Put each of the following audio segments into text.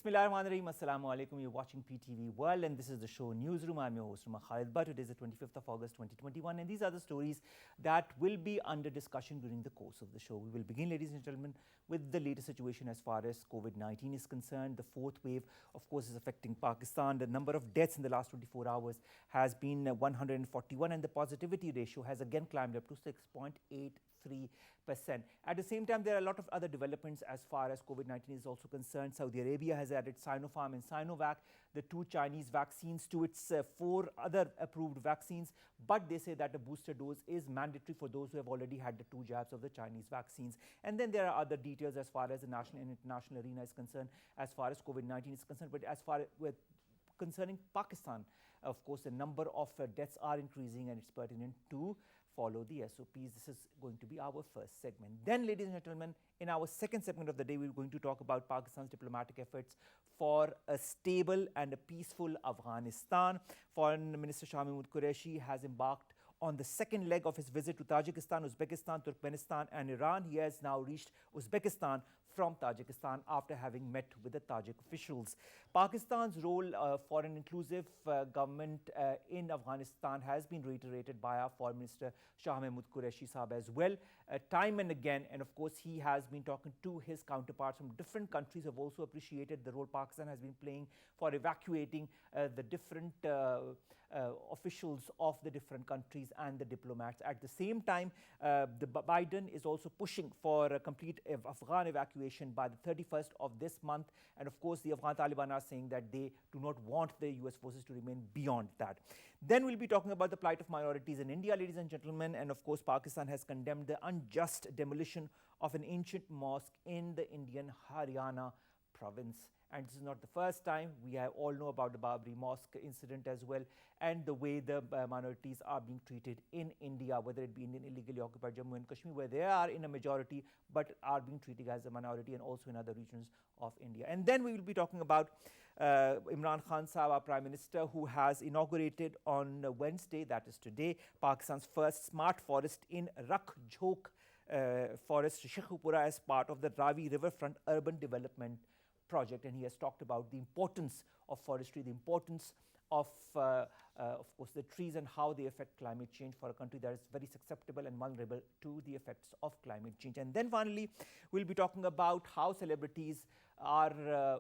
Bismillahirrahmanirrahim. Assalamu alaikum. You're watching PTV World and this is the show Newsroom. I'm your host, Khalid. But it is the 25th of August 2021 and these are the stories that will be under discussion during the course of the show. We will begin, ladies and gentlemen, with the latest situation as far as COVID-19 is concerned. The fourth wave, of course, is affecting Pakistan. The number of deaths in the last 24 hours has been 141 and the positivity ratio has again climbed up to 6.83%. At the same time, there are a lot of other developments as far as COVID-19 is also concerned. Saudi Arabia has added Sinopharm and Sinovac, the two Chinese vaccines, to its four other approved vaccines. But they say that a booster dose is mandatory for those who have already had the two jabs of the Chinese vaccines. And then there are other details as far as the national and international arena is concerned, as far as COVID-19 is concerned. But as far as concerning Pakistan, of course, the number of deaths are increasing and it's pertinent to follow the SOPs. This is going to be our first segment. Then, ladies and gentlemen, in our second segment of the day, we're going to talk about Pakistan's diplomatic efforts for a stable and a peaceful Afghanistan. Foreign Minister Shoaib Qureshi has embarked on the second leg of his visit to Tajikistan, Uzbekistan, Turkmenistan and Iran. He has now reached Uzbekistan from Tajikistan after having met with the Tajik officials. Pakistan's role for an inclusive government in Afghanistan has been reiterated by our Foreign Minister Shah Mahmood Qureshi Sahab as well, time and again. And of course, he has been talking to his counterparts from different countries who have also appreciated the role Pakistan has been playing for evacuating the different officials of the different countries and the diplomats. At the same time, Biden is also pushing for a complete Afghan evacuation by the 31st of this month. And of course, the Afghan Taliban are saying that they do not want the US forces to remain beyond that. Then we'll be talking about the plight of minorities in India, ladies and gentlemen. And of course, Pakistan has condemned the unjust demolition of an ancient mosque in the Indian Haryana province. And this is not the first time. We all know about the Babri Mosque incident as well, and the way the minorities are being treated in India, whether it be in illegally occupied Jammu and Kashmir, where they are in a majority, but are being treated as a minority, and also in other regions of India. And then we will be talking about Imran Khan Sahab, our Prime Minister, who has inaugurated on Wednesday, that is today, Pakistan's first smart forest in Rakh Jhok Forest, Sheikhupura, as part of the Ravi Riverfront urban development project. And he has talked about the importance of forestry, the importance of course, the trees and how they affect climate change for a country that is very susceptible and vulnerable to the effects of climate change. And then finally, we'll be talking about how celebrities are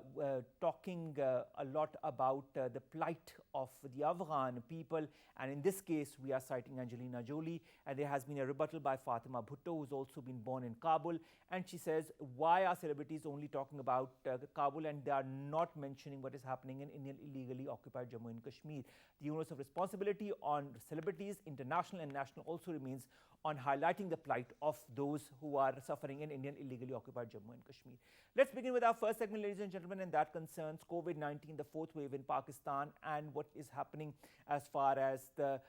talking a lot about the plight of the Afghan people. And in this case, we are citing Angelina Jolie. And there has been a rebuttal by Fatima Bhutto, who's also been born in Kabul. And she says, why are celebrities only talking about Kabul and they are not mentioning what is happening in Indian illegally occupied Jammu and Kashmir? The onus of responsibility on celebrities, international and national, also remains on highlighting the plight of those who are suffering in Indian illegally occupied Jammu and Kashmir. Let's begin with our first segment, ladies and gentlemen, and that concerns COVID-19, the fourth wave in Pakistan, and what is happening as far as the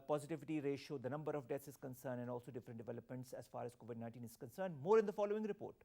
positivity ratio, the number of deaths is concerned, and also different developments as far as COVID-19 is concerned. More in the following report.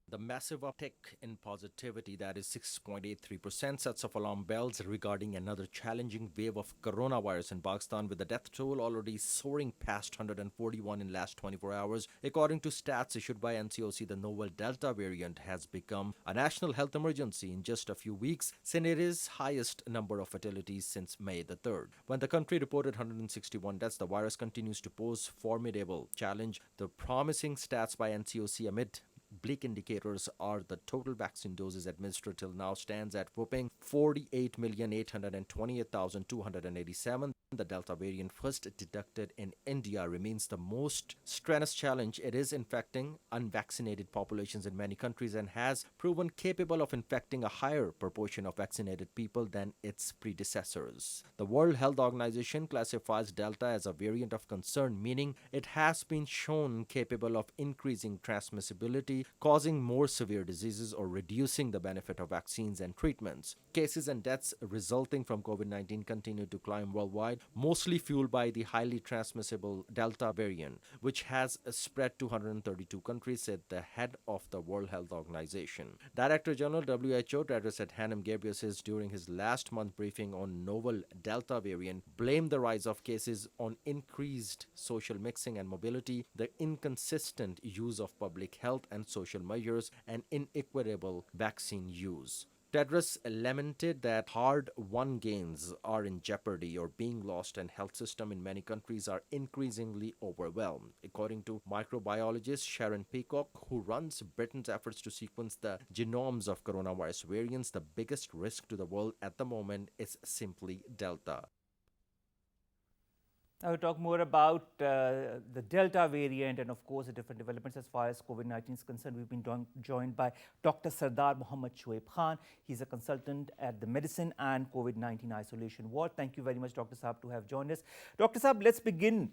The massive uptick in positivity, that is 6.83%, sets off alarm bells regarding another challenging wave of coronavirus in Pakistan, with the death toll already soaring past 141 in last 24 hours. According to stats issued by NCOC, the novel Delta variant has become a national health emergency in just a few weeks, since it is highest number of fatalities since May the 3rd. When the country reported 161 deaths, the virus continues to pose formidable challenge. The promising stats by NCOC amid bleak indicators are the total vaccine doses administered till now stands at whopping 48,828,287. The Delta variant, first detected in India, remains the most strenuous challenge. It is infecting unvaccinated populations in many countries and has proven capable of infecting a higher proportion of vaccinated people than its predecessors. The World Health Organization classifies Delta as a variant of concern, meaning it has been shown capable of increasing transmissibility, causing more severe diseases, or reducing the benefit of vaccines and treatments. Cases and deaths resulting from COVID-19 continue to climb worldwide, worldwide, mostly fueled by the highly transmissible Delta variant, which has spread to 132 countries, said the head of the World Health Organization. Director General WHO Tedros Adhanom Ghebreyesus, during his last month briefing on novel Delta variant, blamed the rise of cases on increased social mixing and mobility, the inconsistent use of public health and social measures, and inequitable vaccine use. Tedros lamented that hard-won gains are in jeopardy or being lost, and health systems in many countries are increasingly overwhelmed. According to microbiologist Sharon Peacock, who runs Britain's efforts to sequence the genomes of coronavirus variants, the biggest risk to the world at the moment is simply Delta. Now we'll talk more about the Delta variant and, of course, the different developments as far as COVID-19 is concerned. We've been joined by Dr. Sardar Mohammad Shoaib Khan. He's a consultant at the Medicine and COVID-19 Isolation Ward. Thank you very much, Dr. Saab, to have joined us. Dr. Saab, let's begin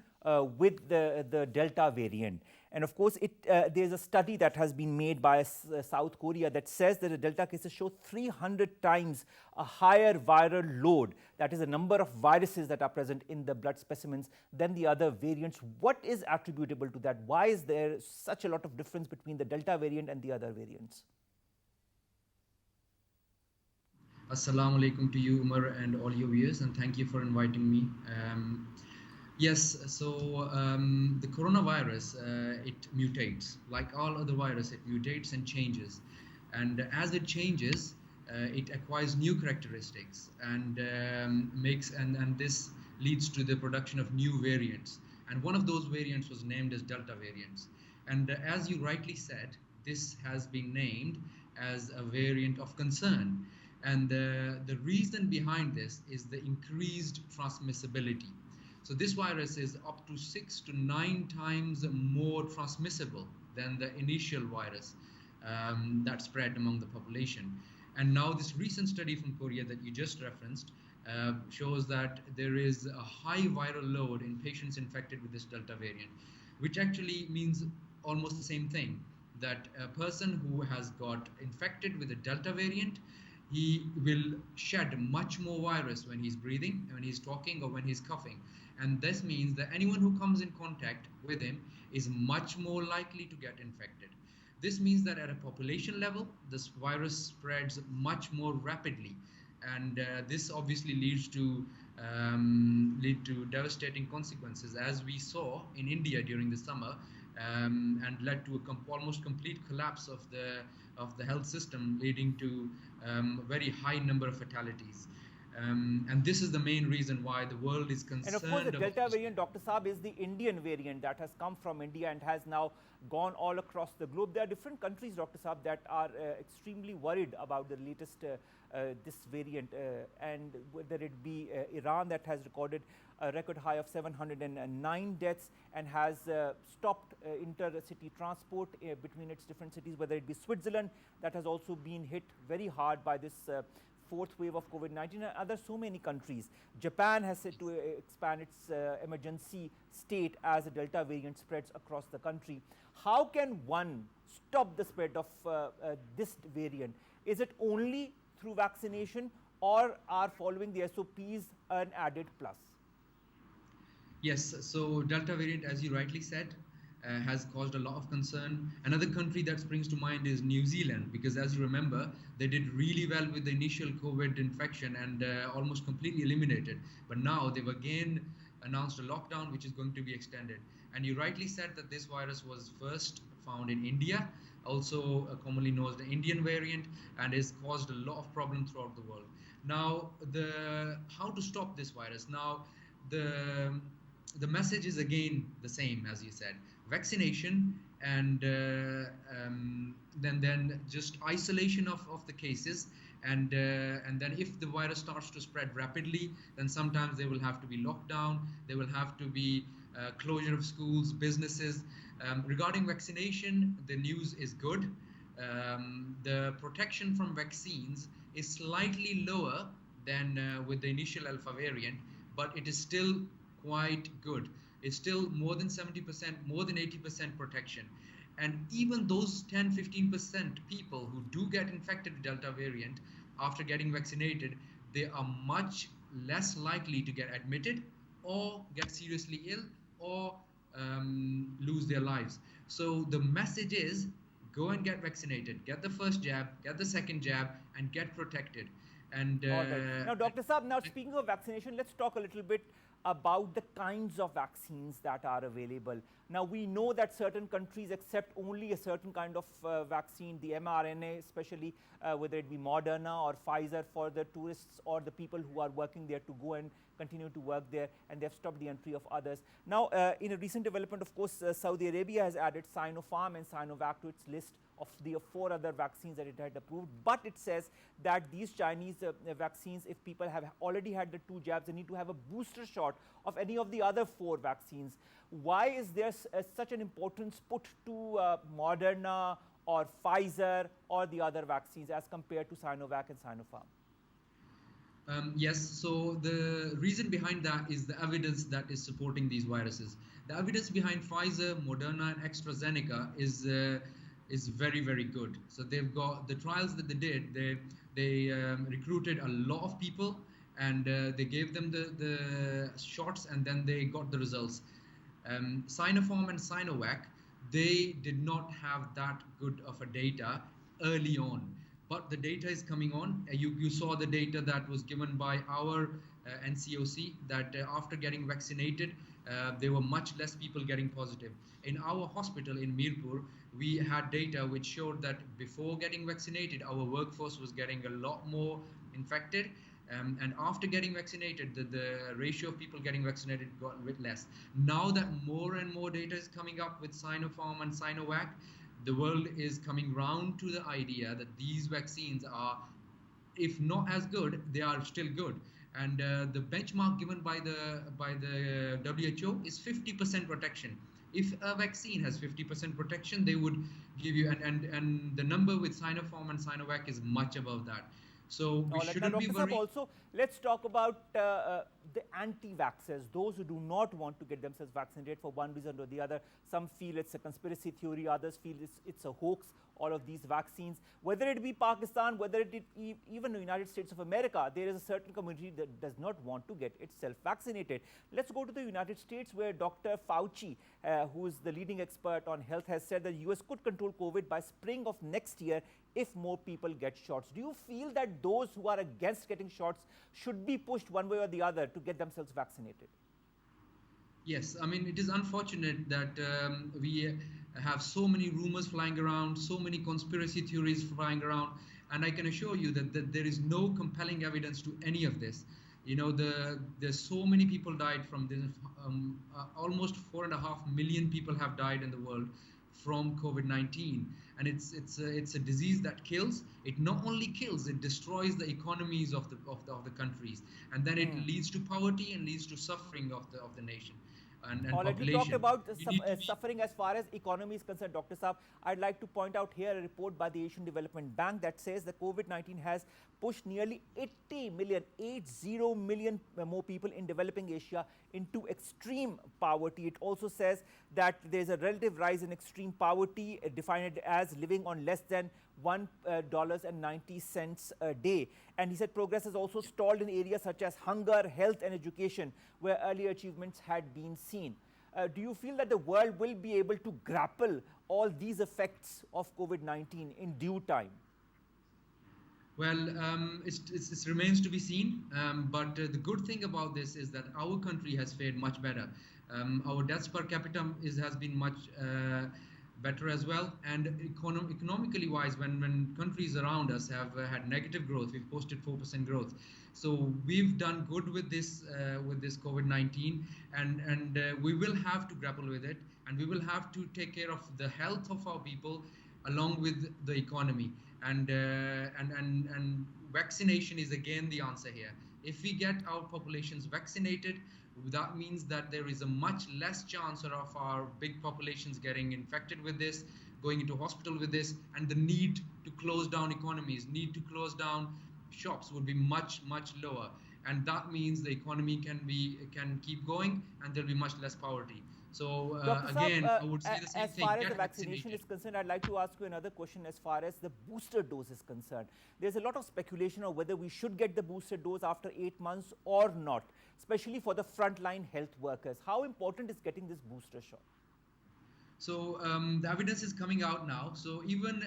with the Delta variant. And of course, there's a study that has been made by South Korea that says that the Delta cases show 300 times a higher viral load, that is the number of viruses that are present in the blood specimens, than the other variants. What is attributable to that? Why is there such a lot of difference between the Delta variant and the other variants? Assalamu alaikum to you, Omar, and all your viewers, and thank you for inviting me. Yes, so the coronavirus, it mutates. Like all other viruses, it mutates and changes. And as it changes, it acquires new characteristics and and this leads to the production of new variants. And one of those variants was named as Delta variants. And as you rightly said, this has been named as a variant of concern. And the reason behind this is the increased transmissibility. So this virus is up to 6 to 9 times more transmissible than the initial virus that spread among the population. And now this recent study from Korea that you just referenced shows that there is a high viral load in patients infected with this Delta variant, which actually means almost the same thing, that a person who has got infected with the Delta variant, he will shed much more virus when he's breathing, when he's talking, or when he's coughing. And this means that anyone who comes in contact with him is much more likely to get infected. This means that at a population level, this virus spreads much more rapidly. And this obviously leads to devastating consequences, as we saw in India during the summer, and led to a almost complete collapse of the health system, leading to a very high number of fatalities. And this is the main reason why the world is concerned. And of course, the Delta variant, Dr. Saab, is the Indian variant that has come from India and has now gone all across the globe. There are different countries, Dr. Saab, that are extremely worried about the latest this variant, and whether it be Iran, that has recorded a record high of 709 deaths and has stopped intercity transport between its different cities, whether it be Switzerland, that has also been hit very hard by this fourth wave of COVID-19, and other so many countries. Japan has said to expand its emergency state as the Delta variant spreads across the country. How can one stop the spread of this variant? Is it only through vaccination, or are following the SOPs an added plus? Yes, so Delta variant, as you rightly said, has caused a lot of concern. Another country that springs to mind is New Zealand, because as you remember, they did really well with the initial COVID infection and almost completely eliminated. But now they've again announced a lockdown, which is going to be extended. And you rightly said that this virus was first found in India, also commonly known as the Indian variant, and has caused a lot of problems throughout the world. Now, how to stop this virus? Now, the message is again the same, as you said. Vaccination and then just isolation of the cases, and then if the virus starts to spread rapidly, then sometimes there will have to be lockdown, there will have to be closure of schools, businesses. Regarding vaccination, the news is good. The protection from vaccines is slightly lower than with the initial Alpha variant, but it is still quite good. It's still more than 70%, more than 80% protection. And even those 10-15% people who do get infected with Delta variant after getting vaccinated, they are much less likely to get admitted or get seriously ill or lose their lives. So the message is go and get vaccinated, get the first jab, get the second jab, and get protected. And all right. Now, Dr. Saab, now speaking of vaccination, let's talk a little bit about the kinds of vaccines that are available. Now, we know that certain countries accept only a certain kind of vaccine, the mRNA, especially whether it be Moderna or Pfizer for the tourists or the people who are working there to go and continue to work there, and they've stopped the entry of others. Now, in a recent development, of course, Saudi Arabia has added Sinopharm and Sinovac to its list of the 4 other vaccines that it had approved, but it says that these Chinese vaccines, if people have already had the 2 jabs, they need to have a booster shot of any of the other 4 vaccines. Why is there such an importance put to Moderna or Pfizer or the other vaccines as compared to Sinovac and Sinopharm? Yes, so the reason behind that is the evidence that is supporting these viruses. The evidence behind Pfizer, Moderna, and AstraZeneca is very, very good. So they've got the trials that they did. They recruited a lot of people, and they gave them the shots, and then they got the results. Sinopharm and Sinovac, they did not have that good of a data early on. But the data is coming on. You saw the data that was given by our NCOC that after getting vaccinated, there were much less people getting positive. In our hospital in Mirpur, we had data which showed that before getting vaccinated, our workforce was getting a lot more infected. And after getting vaccinated, the ratio of people getting vaccinated got a bit less. Now that more and more data is coming up with Sinopharm and Sinovac, the world is coming round to the idea that these vaccines are, if not as good, they are still good. And the benchmark given by the WHO is 50% protection. If a vaccine has 50% protection, they would give you, and the number with Sinopharm and Sinovac is much above that. So we shouldn't be worried. Also, let's talk about the anti-vaxxers, those who do not want to get themselves vaccinated for one reason or the other. Some feel it's a conspiracy theory, others feel it's a hoax, all of these vaccines. Whether it be Pakistan, whether it be even the United States of America, there is a certain community that does not want to get itself vaccinated. Let's go to the United States, where Dr. Fauci, who is the leading expert on health, has said that the US could control COVID by spring of next year if more people get shots. Do you feel that those who are against getting shots should be pushed one way or the other to get themselves vaccinated? Yes, I mean, it is unfortunate that we have so many rumors flying around, so many conspiracy theories flying around, and I can assure you that there is no compelling evidence to any of this. You know, there's so many people died from this. Almost 4.5 million people have died in the world from COVID-19, and it's a disease that kills. It not only kills, it destroys the economies of the countries, and then it leads to poverty and leads to suffering of the nation. And already talked about suffering as far as economy is concerned, Dr. Saab. I'd like to point out here a report by the Asian Development Bank that says that COVID-19 has pushed nearly 80 million more people in developing Asia into extreme poverty. It also says that there's a relative rise in extreme poverty, defined as living on less than $1.90 a day. And he said progress has also stalled in areas such as hunger, health and education, where earlier achievements had been seen. Do you feel that the world will be able to grapple all these effects of COVID-19 in due time? Well, it remains to be seen, but the good thing about this is that our country has fared much better. Our deaths per capita has been much better as well, and economically wise, when countries around us have had negative growth, we've posted 4% growth. So we've done good with this COVID-19, and we will have to grapple with it, and we will have to take care of the health of our people along with the economy. And vaccination is again the answer here. If we get our populations vaccinated, that means that there is a much less chance of our big populations getting infected with this, going into hospital with this, and the need to close down economies, need to close down shops would be much lower. And that means the economy can keep going, and there'll be much less poverty. So Dr. Saab, again, I would say the same as thing, far as the get vaccination vaccinated. is concerned, I'd like to ask you another question as far as the booster dose is concerned. There's a lot of speculation of whether we should get the booster dose after 8 months or not, especially for the frontline health workers. How important is getting this booster shot? So the evidence is coming out now. So even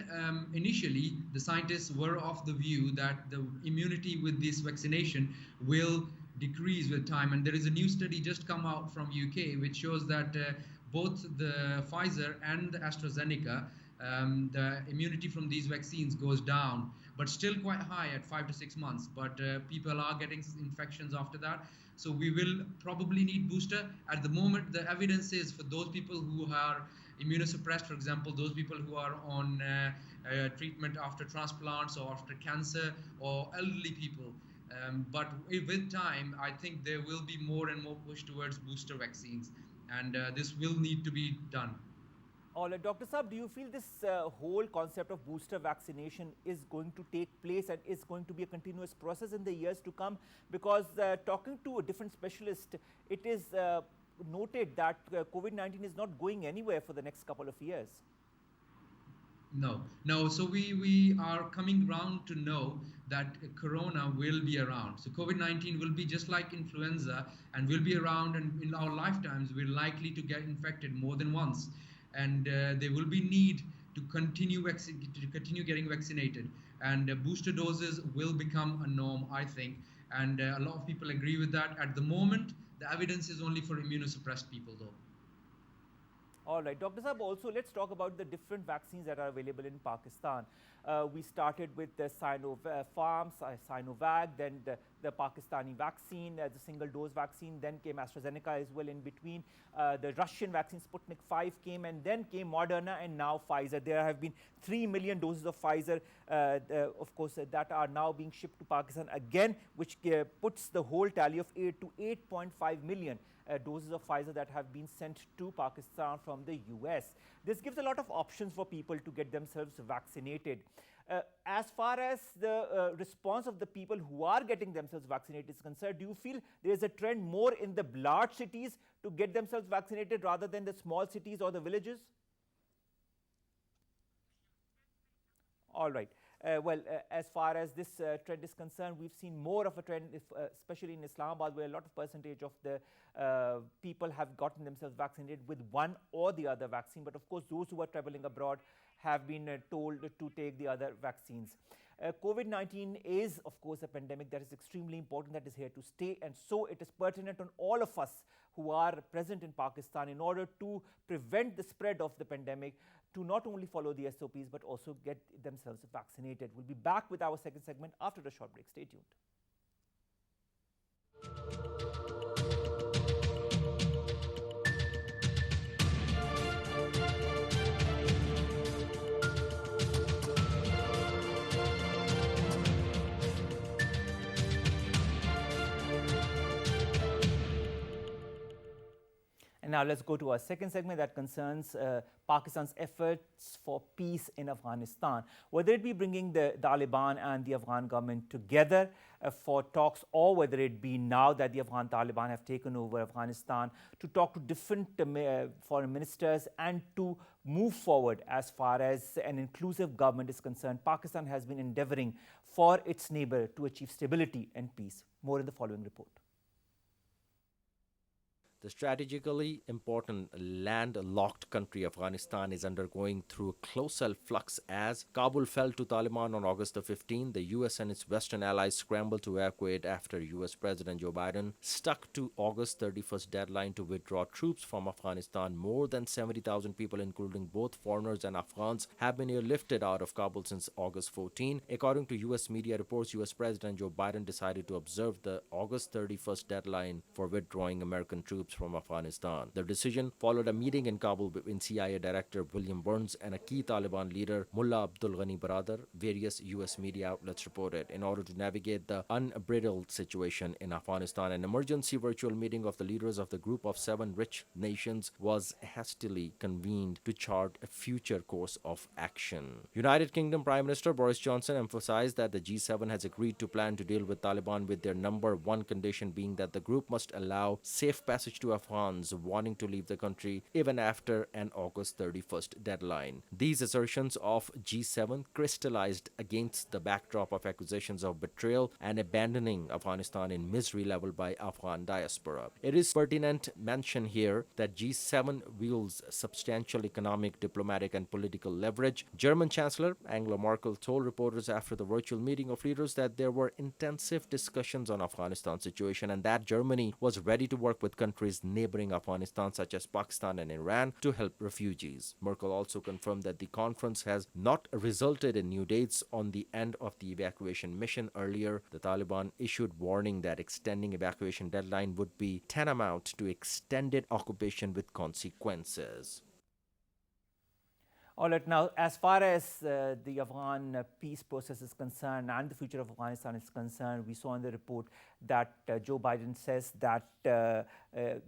initially, the scientists were of the view that the immunity with this vaccination will decrease with time. And there is a new study just come out from UK, which shows that both the Pfizer and the AstraZeneca, the immunity from these vaccines goes down, but still quite high at 5 to 6 months. But people are getting infections after that. So we will probably need booster. At the moment, the evidence is for those people who are immunosuppressed, for example, those people who are on treatment after transplants or after cancer or elderly people. But with time, I think there will be more and more push towards booster vaccines, and this will need to be done. All right, Dr. Saab, do you feel this whole concept of booster vaccination is going to take place and is going to be a continuous process in the years to come? Because talking to a different specialist, it is noted that COVID-19 is not going anywhere for the next couple of years. No. So we are coming around to know that Corona will be around. So COVID-19 will be just like influenza and will be around, and in our lifetimes, we're likely to get infected more than once. And there will be need to continue getting vaccinated, and booster doses will become a norm, I think, and a lot of people agree with that. At the moment, the evidence is only for immunosuppressed people, though. All right, Dr. Saab, also let's talk about the different vaccines that are available in Pakistan. We started with the Sinopharm, Sinovac, then the Pakistani vaccine, the single dose vaccine, then came AstraZeneca as well in between. The Russian vaccine Sputnik 5 came, and then came Moderna and now Pfizer. There have been 3 million doses of Pfizer, of course, that are now being shipped to Pakistan again, which puts the whole tally of 8 to 8.5 million. Doses of Pfizer that have been sent to Pakistan from the US. This gives a lot of options for people to get themselves vaccinated. As far as the response of the people who are getting themselves vaccinated is concerned, do you feel there is a trend more in the large cities to get themselves vaccinated rather than the small cities or the villages? All right. As far as this trend is concerned, we've seen more of a trend, especially in Islamabad, where a lot of percentage of the people have gotten themselves vaccinated with one or the other vaccine. But of course, those who are traveling abroad have been told to take the other vaccines. COVID-19 is, of course, a pandemic that is extremely important, that is here to stay. And so it is pertinent on all of us who are present in Pakistan, in order to prevent the spread of the pandemic, to not only follow the SOPs, but also get themselves vaccinated. We'll be back with our second segment after a short break. Stay tuned. And now let's go to our second segment that concerns Pakistan's efforts for peace in Afghanistan. Whether it be bringing the Taliban and the Afghan government together for talks, or whether it be now that the Afghan Taliban have taken over Afghanistan, to talk to different foreign ministers and to move forward as far as an inclusive government is concerned, Pakistan has been endeavoring for its neighbor to achieve stability and peace. More in the following report. The strategically important landlocked country Afghanistan is undergoing through a colossal flux as Kabul fell to Taliban on August the 15th. The US and its Western allies scrambled to evacuate after US President Joe Biden stuck to August 31st deadline to withdraw troops from Afghanistan. More than 70,000 people, including both foreigners and Afghans, have been airlifted out of Kabul since August 14. According to US media reports, US President Joe Biden decided to observe the August 31st deadline for withdrawing American troops from Afghanistan. The decision followed a meeting in Kabul between CIA Director William Burns and a key Taliban leader, Mullah Abdul Ghani Baradar, various US media outlets reported. In order to navigate the unbridled situation in Afghanistan, an emergency virtual meeting of the leaders of the group of 7 rich nations was hastily convened to chart a future course of action. United Kingdom Prime Minister Boris Johnson emphasized that the G7 has agreed to plan to deal with Taliban, with their number one condition being that the group must allow safe passage message to Afghans wanting to leave the country even after an August 31st deadline. These assertions of G7 crystallized against the backdrop of accusations of betrayal and abandoning Afghanistan in misery leveled by Afghan diaspora. It is pertinent mention here that G7 wields substantial economic, diplomatic and political leverage. German Chancellor Angela Merkel told reporters after the virtual meeting of leaders that there were intensive discussions on Afghanistan situation and that Germany was ready to work with countries neighboring Afghanistan such as Pakistan and Iran to help refugees. Merkel also confirmed that the conference has not resulted in new dates on the end of the evacuation mission. Earlier, the Taliban issued warning that extending evacuation deadline would be tantamount to extended occupation with consequences. All right, now, as far as the Afghan peace process is concerned and the future of Afghanistan is concerned, we saw in the report that Joe Biden says that the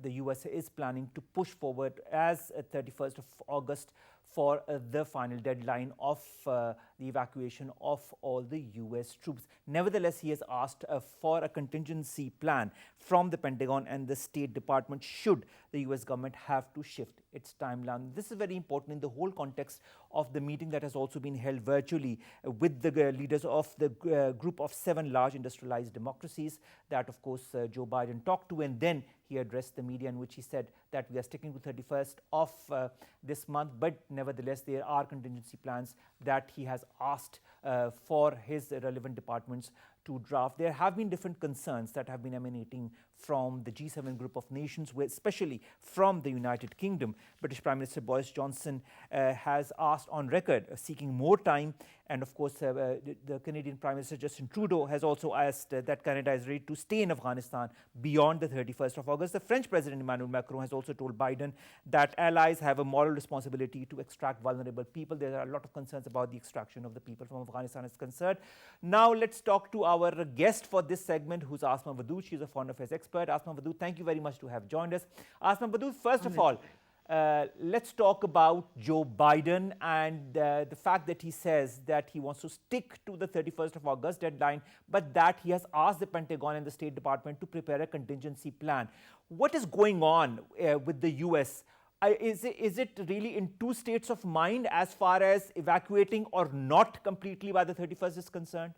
US is planning to push forward as 31st of August for the final deadline of the evacuation of all the US troops. Nevertheless, he has asked for a contingency plan from the Pentagon and the State Department should the US government have to shift its timeline. This is very important in the whole context of the meeting that has also been held virtually with the leaders of the group of 7 large industrialized democracies that, of course, Joe Biden talked to, and then he addressed the media in which he said that we are sticking to 31st of this month, but nevertheless there are contingency plans that he has asked for his relevant departments to draft. There have been different concerns that have been emanating from the G7 group of nations, especially from the United Kingdom. British Prime Minister Boris Johnson has asked on record seeking more time, and of course the Canadian Prime Minister Justin Trudeau has also asked that Canada is ready to stay in Afghanistan beyond the 31st of August. The French President Emmanuel Macron has also told Biden that allies have a moral responsibility to extract vulnerable people. There are a lot of concerns about the extraction of the people from Afghanistan is concerned. Now let's talk to our guest for this segment, who's Asma Wadood. She's a foreign affairs expert. Asma Wadood, thank you very much to have joined us. Asma Wadood, first of all, let's talk about Joe Biden and the fact that he says that he wants to stick to the 31st of August deadline, but that he has asked the Pentagon and the State Department to prepare a contingency plan. What is going on with the US? Is it really in two states of mind as far as evacuating or not completely by the 31st is concerned?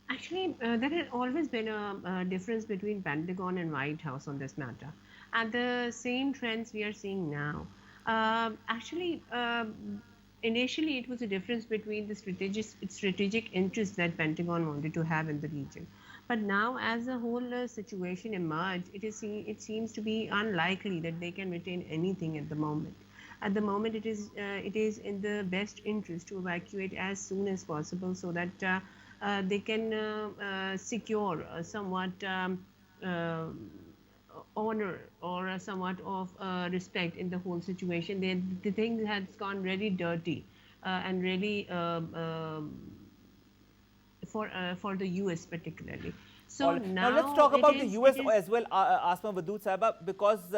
Actually, there has always been a difference between Pentagon and White House on this matter. And the same trends we are seeing now. Initially it was a difference between the strategic interests that Pentagon wanted to have in the region. But now, as the whole situation emerged, it seems to be unlikely that they can retain anything at the moment. At the moment, it is in the best interest to evacuate as soon as possible so that they can secure somewhat honor or somewhat of respect in the whole situation. The thing has gone really dirty and really for the US particularly. So now let's talk about the US as well, Asma Wadood Sahaba, because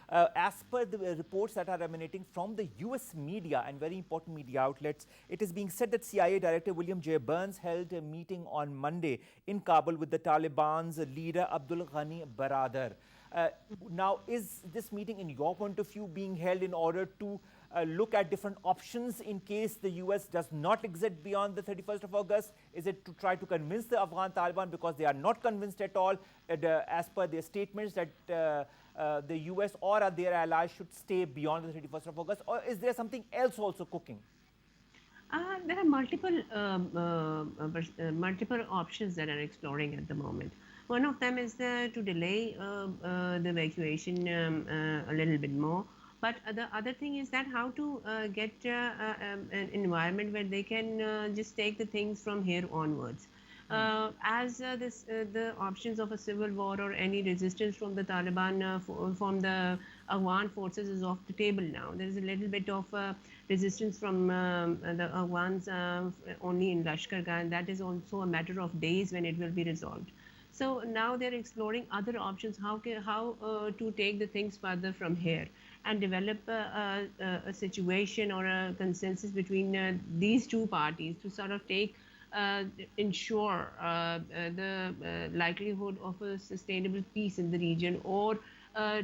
as per the reports that are emanating from the US media and very important media outlets, it is being said that CIA Director William J. Burns held a meeting on Monday in Kabul with the Taliban's leader Abdul Ghani Baradar. Now, is this meeting, in your point of view, being held in order to look at different options in case the US does not exit beyond the 31st of August? Is it to try to convince the Afghan Taliban, because they are not convinced at all, as per their statements, that the US or their allies should stay beyond the 31st of August? Or is there something else also cooking? There are multiple options that are exploring at the moment. One of them is to delay the evacuation a little bit more. But the other thing is that how to get an environment where they can just take the things from here onwards. The options of a civil war or any resistance from the Taliban, from the Afghan forces is off the table now. There is a little bit of resistance from the Afghans only in Lashkar Gah, and that is also a matter of days when it will be resolved. So now they're exploring other options, how to take the things further from here and develop a situation or a consensus between these two parties to sort of ensure the likelihood of a sustainable peace in the region, or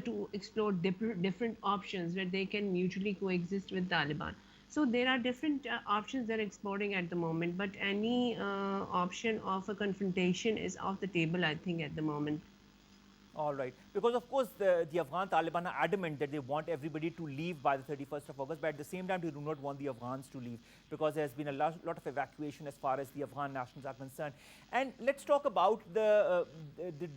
to explore different options where they can mutually coexist with Taliban. So there are different options they're exploring at the moment, but any option of a confrontation is off the table, I think, at the moment. All right. Because, of course, the Afghan Taliban are adamant that they want everybody to leave by the 31st of August, but at the same time, they do not want the Afghans to leave because there's been a lot of evacuation as far as the Afghan nationals are concerned. And let's talk about the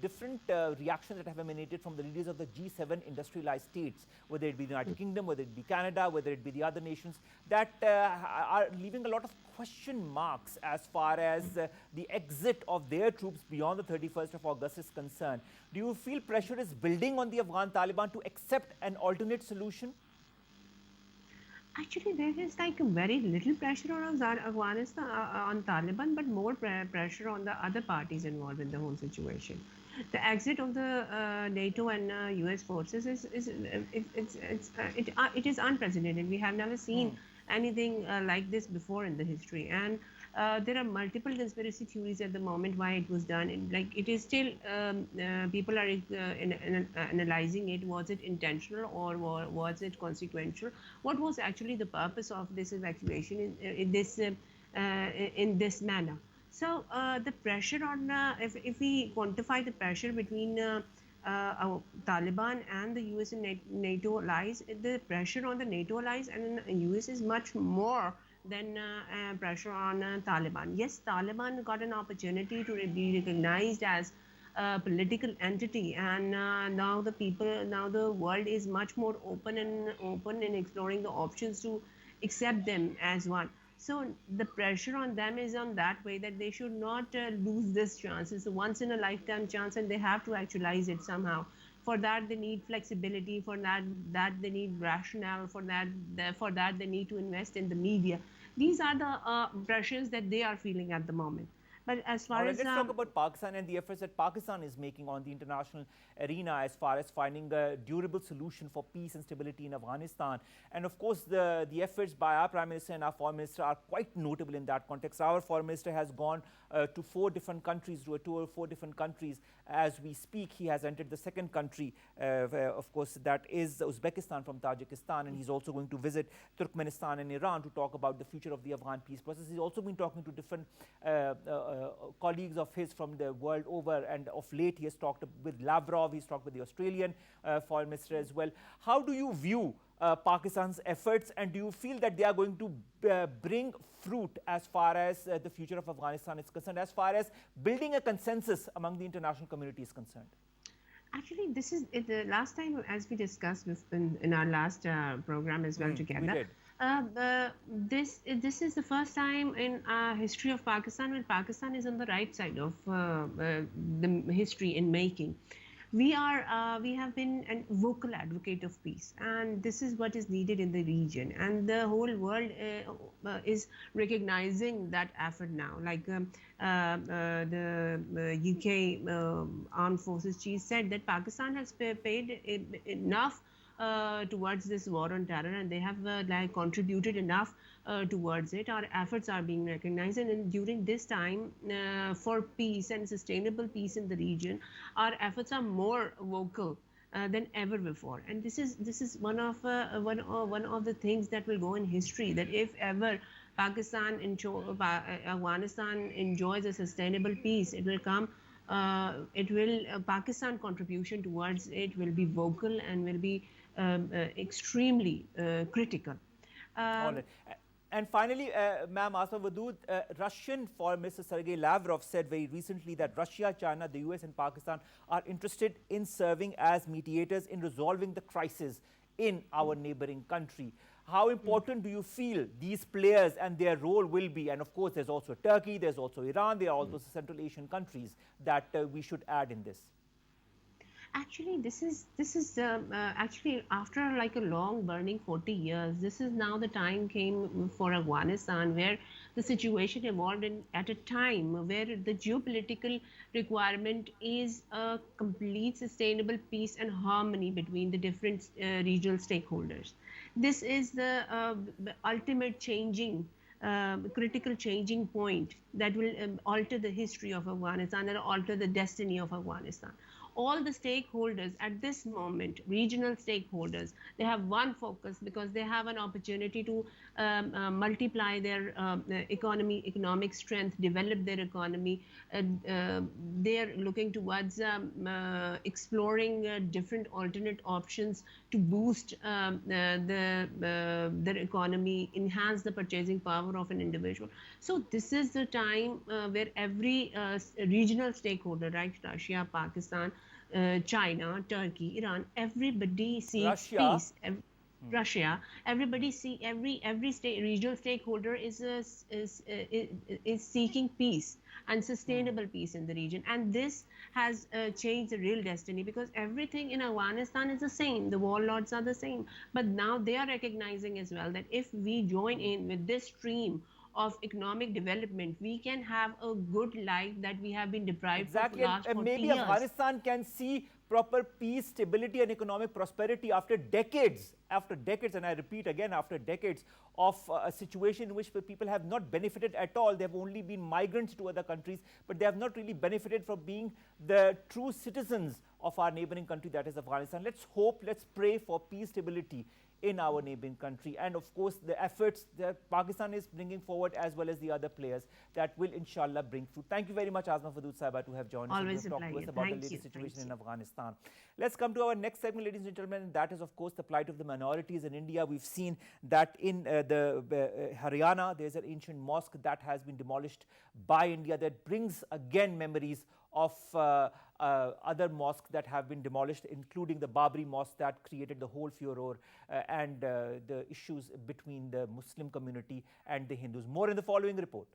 different reactions that have emanated from the leaders of the G7 industrialized states, whether it be the United Kingdom, whether it be Canada, whether it be the other nations, that are leaving a lot of question marks as far as the exit of their troops beyond the 31st of August is concerned. Do you feel pressure is building on the Afghan Taliban to accept an alternate solution? Actually, there is like very little pressure on Afghanistan, on Taliban, but more pressure on the other parties involved in the whole situation. The exit of the NATO and US forces it is unprecedented. We have never seen anything like this before in the history, and there are multiple conspiracy theories at the moment why it was done. And, like, it is still people are analyzing it. Was it intentional or was it consequential? What was actually the purpose of this evacuation in this manner? So the pressure on if we quantify the pressure between Taliban and the US and NATO allies, the pressure on the NATO allies and the US is much more than pressure on Taliban. Yes, Taliban got an opportunity to be recognized as a political entity, and now the world is much more open in exploring the options to accept them as one. So the pressure on them is on that way that they should not lose this chance. It's a once in a lifetime chance, and they have to actualize it somehow. For that, they need flexibility. For that they need rationale. For that, they need to invest in the media. These are the pressures that they are feeling at the moment. But as far as let's talk about Pakistan and the efforts that Pakistan is making on the international arena as far as finding a durable solution for peace and stability in Afghanistan. And of course, the efforts by our Prime Minister and our Foreign Minister are quite notable in that context. Our Foreign Minister has gone to 4 different countries, to a tour of 4 different countries. As we speak, he has entered the second country, of course, that is Uzbekistan from Tajikistan, and he's also going to visit Turkmenistan and Iran to talk about the future of the Afghan peace process. He's also been talking to different colleagues of his from the world over, and of late he has talked with Lavrov, he's talked with the Australian Foreign Minister as well. How do you view Pakistan's efforts, and do you feel that they are going to bring fruit as far as the future of Afghanistan is concerned, as far as building a consensus among the international community is concerned? Actually, this is the last time, as we discussed in our last program as well together. We did. This is the first time in history of Pakistan when Pakistan is on the right side of the history in making. We have been a vocal advocate of peace, and this is what is needed in the region, and the whole world is recognizing that effort now. Like the UK Armed Forces Chief said that Pakistan has paid enough towards this war on terror, and they have contributed enough towards it. Our efforts are being recognized, and during this time for peace and sustainable peace in the region, our efforts are more vocal than ever before. And this is one of the things that will go in history, that if ever Afghanistan enjoys a sustainable peace, it will come. Pakistan contribution towards it will be vocal and will be extremely critical. All right. And finally, ma'am, Asma, Wadood, Russian Foreign Minister Sergei Lavrov said very recently that Russia, China, the US and Pakistan are interested in serving as mediators in resolving the crisis in our neighboring country. How important do you feel these players and their role will be? And of course, there's also Turkey, there's also Iran, there are also Central Asian countries that we should add in this. Actually, this is actually after like a long burning 40 years, this is now the time came for Afghanistan, where the situation evolved at a time where the geopolitical requirement is a complete sustainable peace and harmony between the different regional stakeholders. This is the ultimate critical changing point that will alter the history of Afghanistan and alter the destiny of Afghanistan. all the stakeholders at this moment, regional stakeholders, they have one focus because they have an opportunity to multiply their economic strength, develop their economy. They are looking towards exploring different alternate options to boost their economy, enhance the purchasing power of an individual. So this is the time where every regional stakeholder, right, Russia, Pakistan, China, Turkey, Iran, everybody seeks peace. Russia, everybody see every state regional stakeholder is seeking peace and sustainable peace in the region, and this has changed the real destiny, because everything in Afghanistan is the same. The warlords are the same, but now they are recognizing as well that if we join in with this stream of economic development, we can have a good life that we have been deprived of for the last 40 maybe years. Afghanistan can see proper peace, stability and economic prosperity after decades, and I repeat again, after decades of a situation in which people have not benefited at all. They have only been migrants to other countries, but they have not really benefited from being the true citizens of our neighboring country, that is Afghanistan. Let's hope, let's pray for peace, stability in our neighboring country, and of course the efforts that Pakistan is bringing forward, as well as the other players, that will inshallah bring fruit. Thank you very much, Asma Wadood Sahaba, to have joined us and to talk to us about the latest situation in Afghanistan. Let's come to our next segment, ladies and gentlemen, and that is of course the plight of the minorities in India. We've seen that in Haryana there's an ancient mosque that has been demolished by India, that brings again memories of other mosques that have been demolished, including the Babri mosque that created the whole furor and the issues between the Muslim community and the Hindus. More in the following report.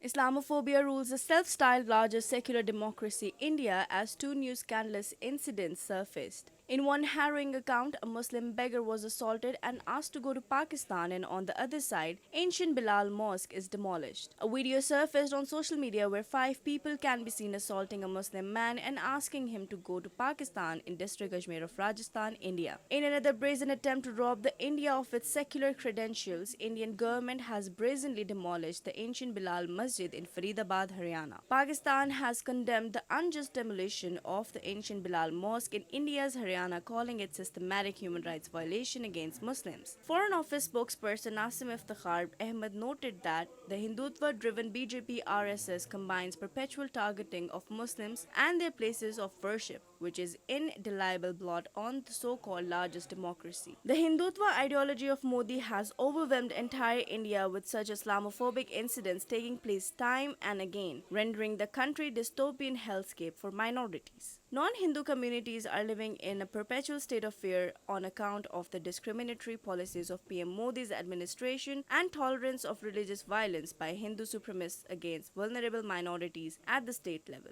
Islamophobia rules the self-styled largest secular democracy, India, as two new scandalous incidents surfaced. In one harrowing account, a Muslim beggar was assaulted and asked to go to Pakistan, and on the other side, ancient Bilal mosque is demolished. A video surfaced on social media where 5 people can be seen assaulting a Muslim man and asking him to go to Pakistan in district Ajmer of Rajasthan, India. In another brazen attempt to rob the India of its secular credentials, Indian government has brazenly demolished the ancient Bilal Masjid in Faridabad, Haryana. Pakistan has condemned the unjust demolition of the ancient Bilal mosque in India's Haryana, calling it systematic human rights violation against Muslims. Foreign Office spokesperson Nasim Iftikhar Ahmed noted that the Hindutva-driven BJP RSS combines perpetual targeting of Muslims and their places of worship, which is indelible blot on the so-called largest democracy. The Hindutva ideology of Modi has overwhelmed entire India, with such Islamophobic incidents taking place time and again, rendering the country dystopian hellscape for minorities. Non-Hindu communities are living in a perpetual state of fear on account of the discriminatory policies of PM Modi's administration and tolerance of religious violence by Hindu supremacists against vulnerable minorities at the state level.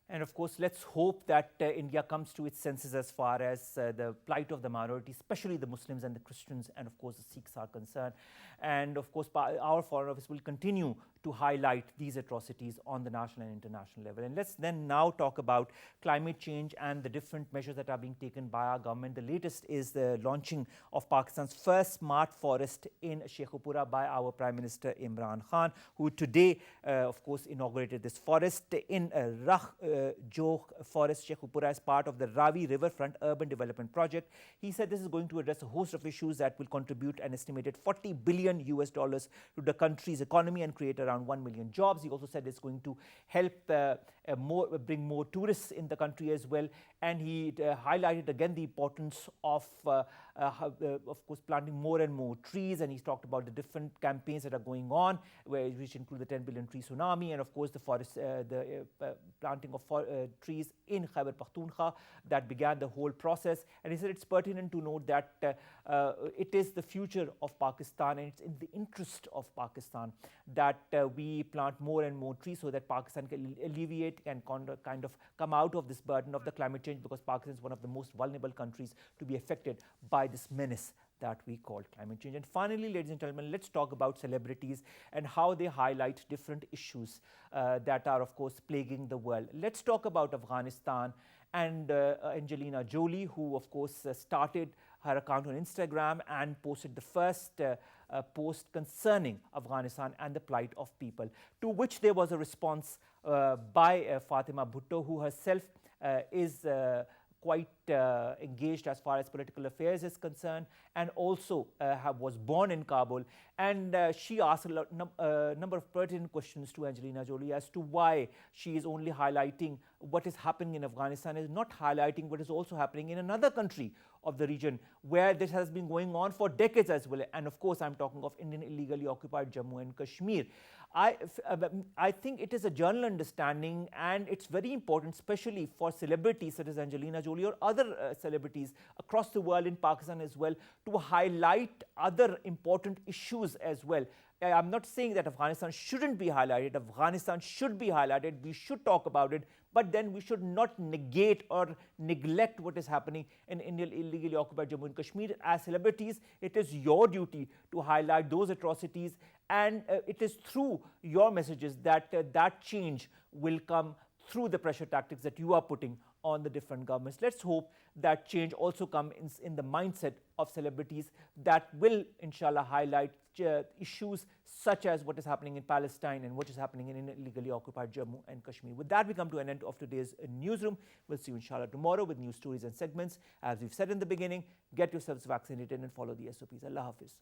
And of course, let's hope that India comes to its senses as far as the plight of the minorities, especially the Muslims and the Christians, and of course the Sikhs are concerned. And of course, our Foreign Office will continue to highlight these atrocities on the national and international level. And let's then now talk about climate change and the different measures that are being taken by our government. The latest is the launching of Pakistan's first smart forest in Sheikhupura by our Prime Minister Imran Khan, who today, of course, inaugurated this forest in Rakh Jhok Forest, Sheikhupura, as part of the Ravi Riverfront urban development project. He said this is going to address a host of issues that will contribute an estimated $40 billion to the country's economy and create around 1 million jobs. He also said it's going to help bring more tourists in the country as well. And he highlighted again the importance of course, planting more and more trees. And he's talked about the different campaigns that are going on, which include the 10 billion tree tsunami, and of course the forest, the planting of trees in Khyber Pakhtunkhwa that began the whole process. And he said it's pertinent to note that it is the future of Pakistan, and it's in the interest of Pakistan that we plant more and more trees so that Pakistan can alleviate and kind of come out of this burden of the climate change, because Pakistan is one of the most vulnerable countries to be affected by this menace that we call climate change. And finally, ladies and gentlemen, let's talk about celebrities and how they highlight different issues that are, of course, plaguing the world. Let's talk about Afghanistan and Angelina Jolie, who, of course, started her account on Instagram and posted the first post concerning Afghanistan and the plight of people, to which there was a response by Fatima Bhutto, who herself is quite engaged as far as political affairs is concerned, and also was born in Kabul. And she asked a number of pertinent questions to Angelina Jolie as to why she is only highlighting what is happening in Afghanistan, is not highlighting what is also happening in another country of the region where this has been going on for decades as well. And of course, I'm talking of Indian illegally occupied Jammu and Kashmir. I think it is a general understanding, and it's very important, especially for celebrities such as Angelina Jolie or other celebrities across the world, in Pakistan as well, to highlight other important issues as well. I'm not saying that Afghanistan shouldn't be highlighted. Afghanistan should be highlighted. We should talk about it. But then we should not negate or neglect what is happening in Indian illegally occupied Jammu and Kashmir. As celebrities, it is your duty to highlight those atrocities, and it is through your messages that that change will come through the pressure tactics that you are putting on the different governments. Let's hope that change also comes in the mindset of celebrities that will, inshallah, highlight issues such as what is happening in Palestine and what is happening in illegally occupied Jammu and Kashmir. With that, we come to an end of today's newsroom. We'll see you, inshallah, tomorrow with new stories and segments. As we've said in the beginning, get yourselves vaccinated and follow the SOPs. Allah Hafiz.